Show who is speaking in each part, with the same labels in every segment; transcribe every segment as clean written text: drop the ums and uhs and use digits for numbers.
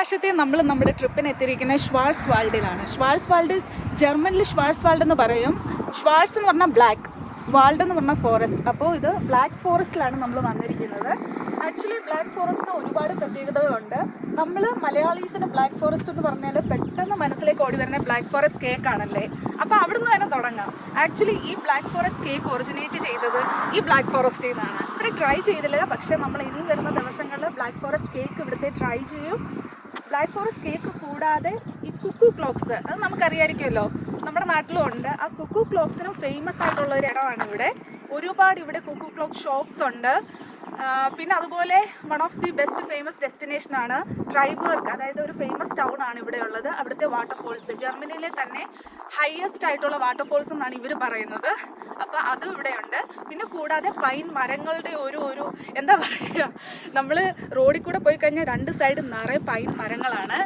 Speaker 1: പ്രാവശ്യത്തെ നമ്മൾ നമ്മുടെ ട്രിപ്പിന് എത്തിയിരിക്കുന്നത് ഷ്വാർസ്വാൾഡിലാണ്. ഷ്വാർസ്വാൾഡ് ജർമ്മനിൽ ഷ്വാർസ്വാൾഡ് എന്ന് പറയും. ഷ്വാർസ് എന്ന് പറഞ്ഞാൽ ബ്ലാക്ക്, വാൾഡ് എന്ന് പറഞ്ഞാൽ ഫോറസ്റ്റ്. അപ്പോൾ ഇത് ബ്ലാക്ക് ഫോറസ്റ്റിലാണ് നമ്മൾ വന്നിരിക്കുന്നത്. ആക്ച്വലി ബ്ലാക്ക് ഫോറസ്റ്റിന് ഒരുപാട് പ്രത്യേകതകളുണ്ട്. നമ്മൾ മലയാളീസിന് ബ്ലാക്ക് ഫോറസ്റ്റ് എന്ന് പറഞ്ഞാൽ പെട്ടെന്ന് മനസ്സിലേക്ക് ഓടി വരുന്ന ബ്ലാക്ക് ഫോറസ്റ്റ് കേക്ക് ആണല്ലേ. അപ്പോൾ അവിടുന്ന് തന്നെ തുടങ്ങാം. ആക്ച്വലി ഈ ബ്ലാക്ക് ഫോറസ്റ്റ് കേക്ക് ഒറിജിനേറ്റ് ചെയ്തത് ഈ ബ്ലാക്ക് ഫോറസ്റ്റിൽ നിന്നാണ്. ഇവിടെ ട്രൈ ചെയ്തില്ല, പക്ഷേ നമ്മൾ ഇനിയും വരുന്ന ദിവസങ്ങളിൽ ബ്ലാക്ക് ഫോറസ്റ്റ് കേക്ക് ഇവിടുത്തെ ട്രൈ ചെയ്യും. ബ്ലാക്ക് ഫോറസ്റ്റ് കേക്ക് കൂടാതെ ഈ കുക്കു ക്ലോക്സ്, അത് നമുക്കറിയാമായിരിക്കുമല്ലോ, നമ്മുടെ നാട്ടിലും ഉണ്ട്. ആ കുക്കു ക്ലോക്സിനും ഫേമസ് ആയിട്ടുള്ള ഒരു ഇടമാണ് ഇവിടെ. ഒരുപാട് ഇവിടെ കുക്കു ക്ലോക്ക് ഷോപ്സ് ഉണ്ട്. പിന്നെ അതുപോലെ one of the best famous ഡെസ്റ്റിനേഷനാണ് ട്രൈബർഗ്, അതായത് ഒരു ഫേമസ് ടൗൺ ആണ് ഇവിടെ ഉള്ളത്. അവിടുത്തെ വാട്ടർഫോൾസ് ജർമ്മനിയിലെ തന്നെ ഹയസ്റ്റ് ആയിട്ടുള്ള വാട്ടർഫോൾസ് എന്നാണ് ഇവർ പറയുന്നത്. അപ്പോൾ അതും ഇവിടെയുണ്ട്. പിന്നെ കൂടാതെ പൈൻ മരങ്ങളുടെ ഒരു എന്താ പറയുക, നമ്മൾ റോഡിൽ കൂടെ പോയി കഴിഞ്ഞാൽ രണ്ട് സൈഡ് നിറയെ പൈൻ മരങ്ങളാണ്.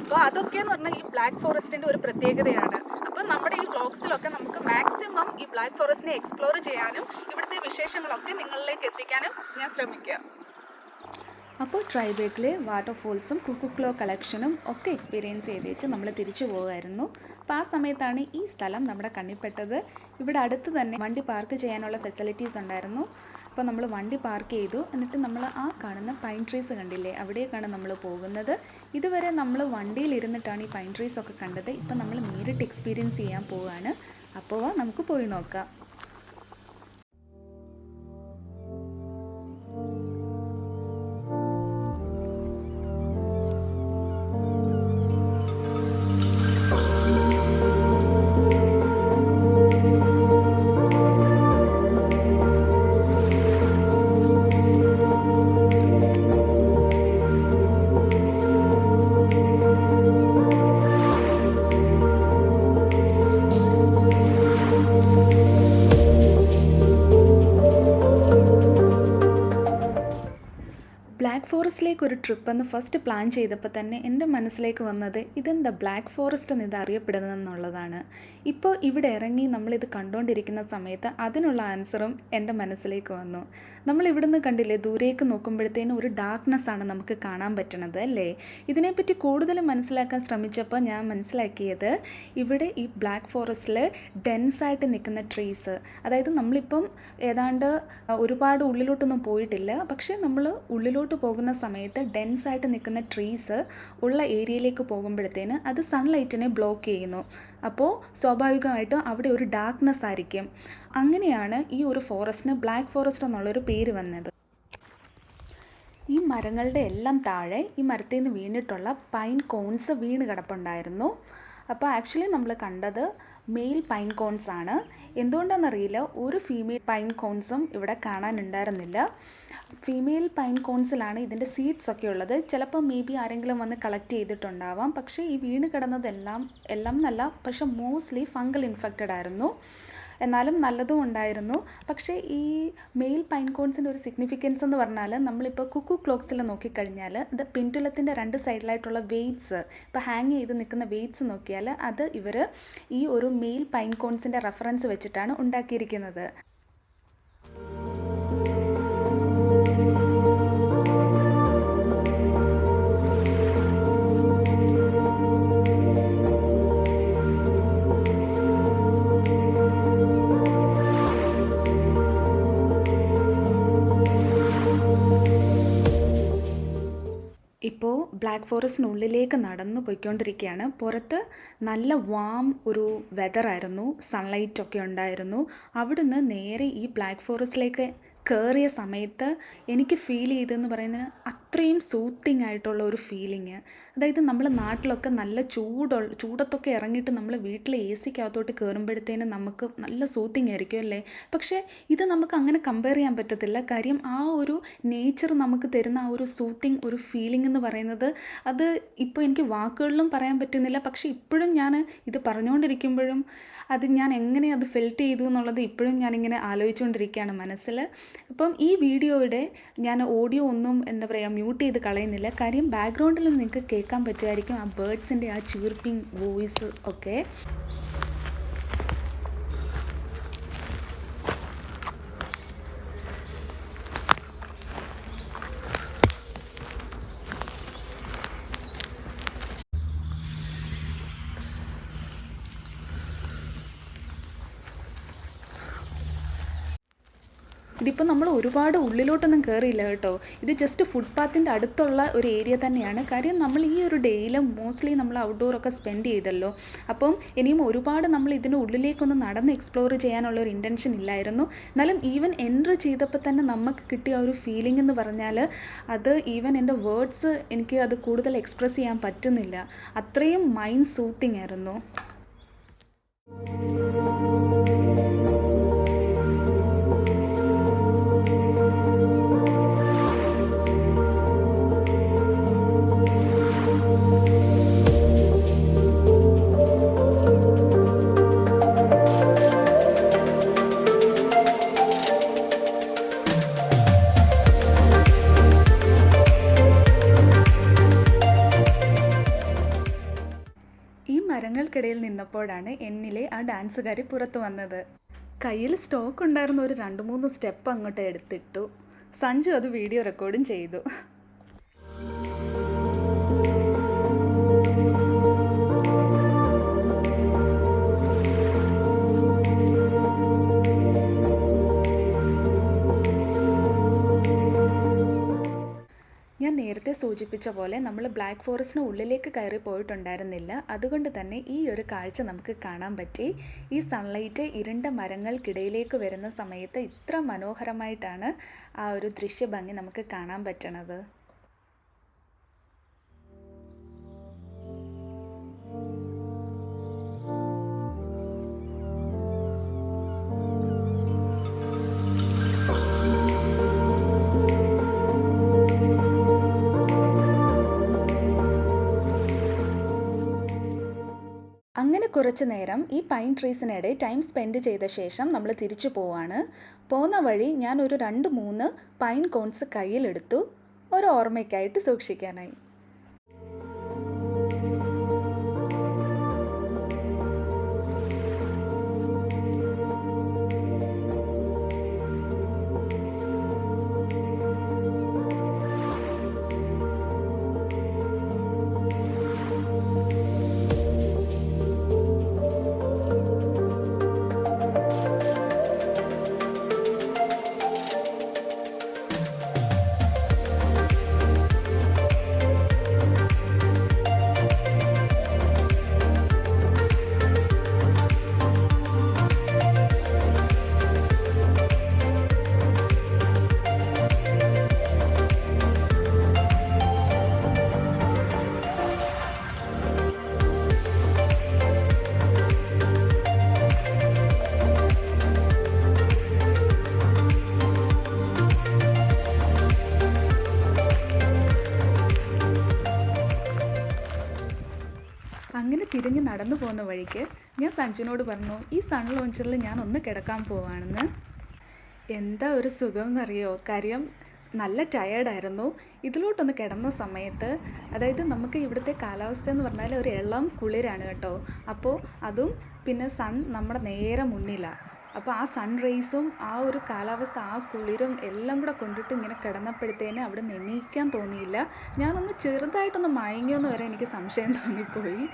Speaker 1: അപ്പോൾ അതൊക്കെയെന്ന് പറഞ്ഞാൽ ഈ ബ്ലാക്ക് ഫോറസ്റ്റിൻ്റെ ഒരു പ്രത്യേകതയാണ്. അപ്പോൾ നമ്മുടെ ഈ വ്ളോഗ്സിലൊക്കെ നമുക്ക് മാക്സിമം ഈ ബ്ലാക്ക് ഫോറസ്റ്റിനെ എക്സ്പ്ലോർ ചെയ്യാനും ഇവിടുത്തെ വിശേഷങ്ങളൊക്കെ നിങ്ങളിലേക്ക് എത്തിക്കാനും ഞാൻ ശ്രമിക്കുക. അപ്പോൾ ട്രൈബേക്കിലെ വാട്ടർഫോൾസും കുക്കുക്ലോ കളക്ഷനും ഒക്കെ എക്സ്പീരിയൻസ് ചെയ്ത് വെച്ച് നമ്മൾ തിരിച്ചു പോകുമായിരുന്നു. അപ്പോൾ ആ സമയത്താണ് ഈ സ്ഥലം നമ്മുടെ കണ്ണിൽപ്പെട്ടത്. ഇവിടെ അടുത്ത് തന്നെ വണ്ടി പാർക്ക് ചെയ്യാനുള്ള ഫെസിലിറ്റീസ് ഉണ്ടായിരുന്നു. അപ്പോൾ നമ്മൾ വണ്ടി പാർക്ക് ചെയ്തു. എന്നിട്ട് നമ്മൾ ആ കാണുന്ന പൈൻ ട്രീസ് കണ്ടില്ലേ, അവിടേക്കാണ് നമ്മൾ പോകുന്നത്. ഇതുവരെ നമ്മൾ വണ്ടിയിലിരുന്നിട്ടാണ് ഈ പൈൻ ട്രീസ് ഒക്കെ കണ്ടത്. ഇപ്പോൾ നമ്മൾ നേരിട്ട് എക്സ്പീരിയൻസ് ചെയ്യാൻ പോവുകയാണ്. അപ്പോൾ നമുക്ക് പോയി നോക്കാം. ബ്ലാക്ക് ഫോറസ്റ്റിലേക്ക് ഒരു ട്രിപ്പെന്ന് ഫസ്റ്റ് പ്ലാൻ ചെയ്തപ്പോൾ തന്നെ എൻ്റെ മനസ്സിലേക്ക് വന്നത് ഇതെന്താ ബ്ലാക്ക് ഫോറസ്റ്റ് എന്ന് ഇത് അറിയപ്പെടുന്നതെന്നുള്ളതാണ്. ഇപ്പോൾ ഇവിടെ ഇറങ്ങി നമ്മളിത് കണ്ടുകൊണ്ടിരിക്കുന്ന സമയത്ത് അതിനുള്ള ആൻസറും എൻ്റെ മനസ്സിലേക്ക് വന്നു. നമ്മളിവിടുന്ന് കണ്ടില്ലേ, ദൂരേക്ക് നോക്കുമ്പോഴത്തേനും ഒരു ഡാർക്ക്നെസ്സാണ് നമുക്ക് കാണാൻ പറ്റണത് അല്ലേ. ഇതിനെപ്പറ്റി കൂടുതൽ മനസ്സിലാക്കാൻ ശ്രമിച്ചപ്പോൾ ഞാൻ മനസ്സിലാക്കിയത് ഇവിടെ ഈ ബ്ലാക്ക് ഫോറസ്റ്റിൽ ഡെൻസായിട്ട് നിൽക്കുന്ന ട്രീസ്, അതായത് നമ്മളിപ്പം ഏതാണ്ട് ഒരുപാട് ഉള്ളിലോട്ടൊന്നും പോയിട്ടില്ല, പക്ഷേ നമ്മൾ ഉള്ളിലോട്ട് പോകുന്ന സമയത്ത് ഡെൻസായിട്ട് നിൽക്കുന്ന ട്രീസ് ഉള്ള ഏരിയയിലേക്ക് പോകുമ്പോഴത്തേന് അത് സൺലൈറ്റിനെ ബ്ലോക്ക് ചെയ്യുന്നു. അപ്പോൾ സ്വാഭാവികമായിട്ടും അവിടെ ഒരു ഡാർക്ക്നെസ് ആയിരിക്കും. അങ്ങനെയാണ് ഈ ഒരു ഫോറസ്റ്റിന് ബ്ലാക്ക് ഫോറസ്റ്റ് എന്നുള്ളൊരു പേര് വന്നത്. ഈ മരങ്ങളുടെ എല്ലാം താഴെ ഈ മരത്തിൽ നിന്ന് വീണിട്ടുള്ള പൈൻ കോൺസ് വീണ് കിടപ്പുണ്ടായിരുന്നു. അപ്പോൾ ആക്ച്വലി നമ്മൾ കണ്ടത് മെയിൽ പൈൻ കോൺസ് ആണ്. എന്തുകൊണ്ടാണെന്നറിയില്ല, ഒരു ഫീമെയിൽ പൈൻ കോൺസും ഇവിടെ കാണാനുണ്ടായിരുന്നില്ല. ഫീമെയിൽ പൈൻ കോൺസിലാണ് ഇതിൻ്റെ സീഡ്സ് ഒക്കെ ഉള്ളത്. ചിലപ്പോൾ മേ ബി ആരെങ്കിലും വന്ന് കളക്ട് ചെയ്തിട്ടുണ്ടാവാം. പക്ഷേ ഈ വീണ് കിടന്നതെല്ലാം എന്നല്ല, പക്ഷെ മോസ്റ്റ്ലി ഫംഗൽ ഇൻഫെക്റ്റഡ് ആയിരുന്നു. എന്നാലും നല്ലതും ഉണ്ടായിരുന്നു. പക്ഷേ ഈ മെയിൽ പൈൻ കോൺസിൻ്റെ ഒരു സിഗ്നിഫിക്കൻസ് എന്ന് പറഞ്ഞാൽ, നമ്മളിപ്പോൾ കുക്കു ക്ലോക്സിൽ നോക്കിക്കഴിഞ്ഞാൽ ഇത് പെൻഡുലത്തിൻ്റെ രണ്ട് സൈഡിലായിട്ടുള്ള വെയ്റ്റ്സ്, ഇപ്പോൾ ഹാങ് ചെയ്ത് നിൽക്കുന്ന വെയ്റ്റ്സ് നോക്കിയാൽ അത് ഇവർ ഈ ഒരു മെയിൽ പൈൻ കോൺസിൻ്റെ റെഫറൻസ് വെച്ചിട്ടാണ് ഉണ്ടാക്കിയിരിക്കുന്നത്. ഇപ്പോൾ ബ്ലാക്ക് ഫോറസ്റ്റിനുള്ളിലേക്ക് നടന്നു പോയിക്കൊണ്ടിരിക്കുകയാണ്. പുറത്ത് നല്ല വാം ഒരു വെതറായിരുന്നു, സൺലൈറ്റൊക്കെ ഉണ്ടായിരുന്നു. അവിടുന്ന് നേരെ ഈ ബ്ലാക്ക് ഫോറസ്റ്റിലേക്ക് കയറിയ സമയത്ത് എനിക്ക് ഫീൽ ചെയ്തതെന്ന് പറയുന്നത് അത്രയും സൂത്തിങ് ആയിട്ടുള്ള ഒരു ഫീലിങ്. അതായത് നമ്മൾ നാട്ടിലൊക്കെ നല്ല ചൂടത്തൊക്കെ ഇറങ്ങിയിട്ട് നമ്മൾ വീട്ടിൽ എ സിക്കകത്തോട്ട് കയറുമ്പോഴത്തേനും നമുക്ക് നല്ല സൂത്തിങ് ആയിരിക്കും അല്ലേ. പക്ഷേ ഇത് നമുക്ക് അങ്ങനെ കമ്പയർ ചെയ്യാൻ പറ്റത്തില്ല. കാര്യം ആ ഒരു നേച്ചർ നമുക്ക് തരുന്ന ആ ഒരു സൂത്തിങ് ഒരു ഫീലിംഗ് എന്ന് പറയുന്നത് അത് ഇപ്പോൾ എനിക്ക് വാക്കുകളിലും പറയാൻ പറ്റുന്നില്ല. പക്ഷേ ഇപ്പോഴും ഞാൻ ഇത് പറഞ്ഞുകൊണ്ടിരിക്കുമ്പോഴും അത് ഞാൻ എങ്ങനെ അത് ഫെൽറ്റ് ചെയ്തു എന്നുള്ളത് ഇപ്പോഴും ഞാനിങ്ങനെ ആലോചിച്ചുകൊണ്ടിരിക്കുകയാണ് മനസ്സിൽ. അപ്പം ഈ വീഡിയോയുടെ ഞാൻ ഓഡിയോ ഒന്നും എന്താ പറയുക മ്യൂട്ട് ചെയ്ത് കളയുന്നില്ല. കാര്യം ബാക്ക്ഗ്രൗണ്ടിൽ നിങ്ങൾക്ക് കേൾക്കാൻ പറ്റുമായിരിക്കും ആ ബേർഡ്സിൻ്റെ ആ ചീർപ്പിംഗ് വോയിസ് ഒക്കെ. ഇതിപ്പോൾ നമ്മൾ ഒരുപാട് ഉള്ളിലോട്ടൊന്നും കയറിയില്ല കേട്ടോ. ഇത് ജസ്റ്റ് ഫുട്പാത്തിൻ്റെ അടുത്തുള്ള ഒരു ഏരിയ തന്നെയാണ്. കാര്യം നമ്മൾ ഈ ഒരു ഡേയിലും മോസ്റ്റ്ലി നമ്മൾ ഔട്ട്ഡോറൊക്കെ സ്പെൻഡ് ചെയ്തല്ലോ. അപ്പം ഇനിയും ഒരുപാട് നമ്മൾ ഇതിൻ്റെ ഉള്ളിലേക്കൊന്ന് നടന്ന് എക്സ്പ്ലോർ ചെയ്യാനുള്ള ഒരു ഇൻറ്റൻഷൻ ഇല്ലായിരുന്നു. എന്നാലും ഈവൻ എൻട്രി ചെയ്തപ്പോൾ തന്നെ നമുക്ക് കിട്ടിയ ഒരു ഫീലിംഗ് എന്ന് പറഞ്ഞാൽ അത് ഈവൻ എൻ്റെ വേർഡ്സ് എനിക്ക് അത് കൂടുതൽ എക്സ്പ്രസ് ചെയ്യാൻ പറ്റുന്നില്ല. അത്രയും മൈൻഡ് സൂത്തിങ് ആയിരുന്നു. മരങ്ങൾക്കിടയിൽ നിന്നപ്പോഴാണ് എന്നിലെ ആ ഡാൻസുകാരി പുറത്തു വന്നത്. കയ്യിൽ സ്റ്റോക്ക് ഉണ്ടായിരുന്ന ഒരു 2-3 സ്റ്റെപ്പ് അങ്ങോട്ട് എടുത്തിട്ടു. സഞ്ജു അത് വീഡിയോ റെക്കോർഡും ചെയ്തു. ഞാൻ നേരത്തെ സൂചിപ്പിച്ച പോലെ നമ്മൾ ബ്ലാക്ക് ഫോറസ്റ്റിന് ഉള്ളിലേക്ക് കയറി പോയിട്ടുണ്ടായിരുന്നില്ല. അതുകൊണ്ട് തന്നെ ഈ ഒരു കാഴ്ച നമുക്ക് കാണാൻ പറ്റി. ഈ സൺലൈറ്റ് ഇരുണ്ട മരങ്ങൾക്കിടയിലേക്ക് വരുന്ന സമയത്ത് ഇത്ര മനോഹരമായിട്ടാണ് ആ ഒരു ദൃശ്യഭംഗി നമുക്ക് കാണാൻ പറ്റണത്. അങ്ങനെ കുറച്ച് നേരം ഈ പൈൻ ട്രീസിനിടെ ടൈം സ്പെൻഡ് ചെയ്ത ശേഷം നമ്മൾ തിരിച്ചു പോവാണ്. പോകുന്ന വഴി ഞാൻ ഒരു 2-3 പൈൻ കോൺസ് കയ്യിലെടുത്തു, ഒരു ഓർമ്മയ്ക്കായിട്ട് സൂക്ഷിക്കാനായി. അങ്ങനെ തിരിഞ്ഞ് നടന്നു പോകുന്ന വഴിക്ക് ഞാൻ സഞ്ജുവിനോട് പറഞ്ഞു, ഈ സൺ ലോഞ്ചറിൽ ഞാൻ ഒന്ന് കിടക്കാൻ പോവാണെന്ന്. എന്താ ഒരു സുഖം എന്നറിയോ. കാര്യം നല്ല ടയേർഡായിരുന്നു. ഇതിലോട്ടൊന്ന് കിടന്ന സമയത്ത്, അതായത് നമുക്ക് ഇവിടുത്തെ കാലാവസ്ഥ എന്ന് പറഞ്ഞാൽ ഒരു ഇളം കുളിരാണ് കേട്ടോ. അപ്പോൾ അതും പിന്നെ സൺ നമ്മുടെ നേരെ മുന്നിലാണ്. അപ്പോൾ ആ സൺ റേയ്സും ആ ഒരു കാലാവസ്ഥ, ആ കുളിരും എല്ലാം കൂടെ കൊണ്ടിട്ട് ഇങ്ങനെ കിടന്നപ്പോഴത്തേന് അവിടെ നിന്ന് എണീക്കാൻ തോന്നിയില്ല. ഞാനൊന്ന് ചെറുതായിട്ടൊന്ന് മയങ്ങിയെന്ന് വരെ എനിക്ക് സംശയം തോന്നിപ്പോയി.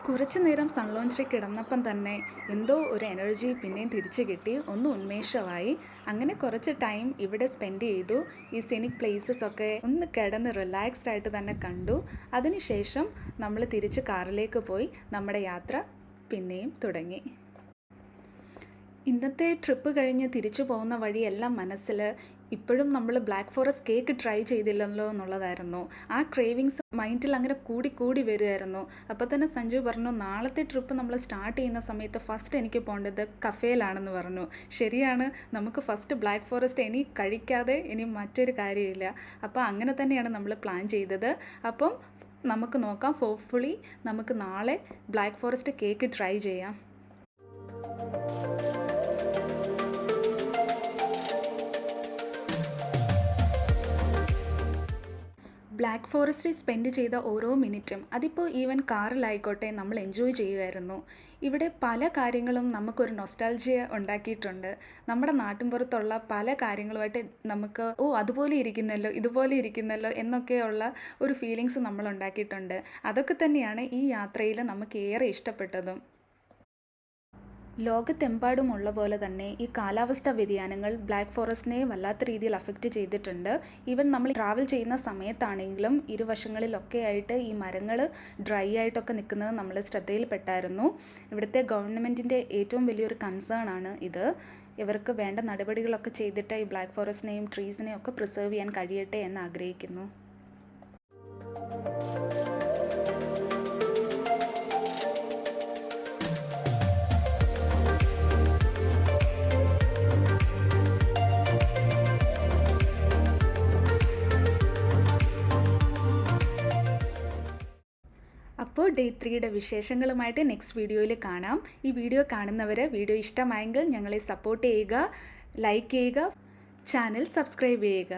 Speaker 1: കുറച്ച് നേരം സൺ ലോഞ്ചറിൽ കിടന്നപ്പം തന്നെ എന്തോ ഒരു എനർജി പിന്നെയും തിരിച്ചു കിട്ടി, ഒന്ന് ഉന്മേഷമായി. അങ്ങനെ കുറച്ച് ടൈം ഇവിടെ സ്പെൻഡ് ചെയ്തു. ഈ സിനിക് പ്ലേസസ് ഒക്കെ ഒന്ന് കിടന്ന് റിലാക്സ്ഡ് ആയിട്ട് തന്നെ കണ്ടു. അതിനുശേഷം നമ്മൾ തിരിച്ച് കാറിലേക്ക് പോയി നമ്മുടെ യാത്ര പിന്നെയും തുടങ്ങി. ഇന്നത്തെ ട്രിപ്പ് കഴിഞ്ഞ് തിരിച്ചു പോകുന്ന വഴിയെല്ലാം മനസ്സിൽ ഇപ്പോഴും നമ്മൾ ബ്ലാക്ക് ഫോറസ്റ്റ് കേക്ക് ട്രൈ ചെയ്തില്ലല്ലോ എന്നുള്ളതായിരുന്നു. ആ ക്രേവിങ്സ് മൈൻഡിൽ അങ്ങനെ കൂടി വരുമായിരുന്നു. അപ്പോൾ തന്നെ സഞ്ജു പറഞ്ഞു, നാളത്തെ ട്രിപ്പ് നമ്മൾ സ്റ്റാർട്ട് ചെയ്യുന്ന സമയത്ത് ഫസ്റ്റ് എനിക്ക് പോകേണ്ടത് കഫേയിലാണെന്ന് പറഞ്ഞു. ശരിയാണ്, നമുക്ക് ഫസ്റ്റ് ബ്ലാക്ക് ഫോറസ്റ്റ് ഇനി കഴിക്കാതെ ഇനി മറ്റൊരു കാര്യമില്ല. അപ്പോൾ അങ്ങനെ തന്നെയാണ് നമ്മൾ പ്ലാൻ ചെയ്തത്. അപ്പം നമുക്ക് നോക്കാം, ഹോപ്പ്ഫുള്ളി നമുക്ക് നാളെ ബ്ലാക്ക് ഫോറസ്റ്റ് കേക്ക് ട്രൈ ചെയ്യാം. ബ്ലാക്ക് ഫോറസ്റ്റിൽ സ്പെൻഡ് ചെയ്ത ഓരോ മിനിറ്റും, അതിപ്പോൾ ഈവൻ കാറിലായിക്കോട്ടെ, നമ്മൾ എൻജോയ് ചെയ്യുമായിരുന്നു. ഇവിടെ പല കാര്യങ്ങളും നമുക്കൊരു നൊസ്റ്റാൾജിയ ഉണ്ടാക്കിയിട്ടുണ്ട്. നമ്മുടെ നാട്ടിൻപുറത്തുള്ള പല കാര്യങ്ങളുമായിട്ട് നമുക്ക് അതുപോലെ ഇരിക്കുന്നല്ലോ, ഇതുപോലെ ഇരിക്കുന്നല്ലോ എന്നൊക്കെയുള്ള ഒരു ഫീലിങ്സ് നമ്മൾ ഉണ്ടാക്കിയിട്ടുണ്ട്. അതൊക്കെ തന്നെയാണ് ഈ യാത്രയിൽ നമുക്ക് ഏറെ ഇഷ്ടപ്പെട്ടതും. ലോകത്തെമ്പാടുമുള്ള പോലെ തന്നെ ഈ കാലാവസ്ഥാ വ്യതിയാനങ്ങൾ ബ്ലാക്ക് ഫോറസ്റ്റിനെ വല്ലാത്ത രീതിയിൽ അഫക്റ്റ് ചെയ്തിട്ടുണ്ട്. ഈവൻ നമ്മൾ ട്രാവൽ ചെയ്യുന്ന സമയത്താണെങ്കിലും ഇരുവശങ്ങളിലൊക്കെ ആയിട്ട് ഈ മരങ്ങൾ ഡ്രൈ ആയിട്ടൊക്കെ നിൽക്കുന്നത് നമ്മൾ ശ്രദ്ധയിൽപ്പെട്ടായിരുന്നു. ഇവിടുത്തെ ഗവൺമെൻറ്റിൻ്റെ ഏറ്റവും വലിയൊരു കൺസേൺ ആണ് ഇത്. ഇവർക്ക് വേണ്ട നടപടികളൊക്കെ ചെയ്തിട്ട് ഈ ബ്ലാക്ക് ഫോറസ്റ്റിനെയും ട്രീസിനെയും ഒക്കെ പ്രിസർവ് ചെയ്യാൻ കഴിയട്ടെ എന്ന് ആഗ്രഹിക്കുന്നു. അപ്പോൾ ഡേ 3യുടെ വിശേഷങ്ങളുമായിട്ട് നെക്സ്റ്റ് വീഡിയോയിൽ കാണാം. ഈ വീഡിയോ കാണുന്നവർ വീഡിയോ ഇഷ്ടമായെങ്കിൽ ഞങ്ങളെ സപ്പോർട്ട് ചെയ്യുക, ലൈക്ക് ചെയ്യുക, ചാനൽ സബ്സ്ക്രൈബ് ചെയ്യുക.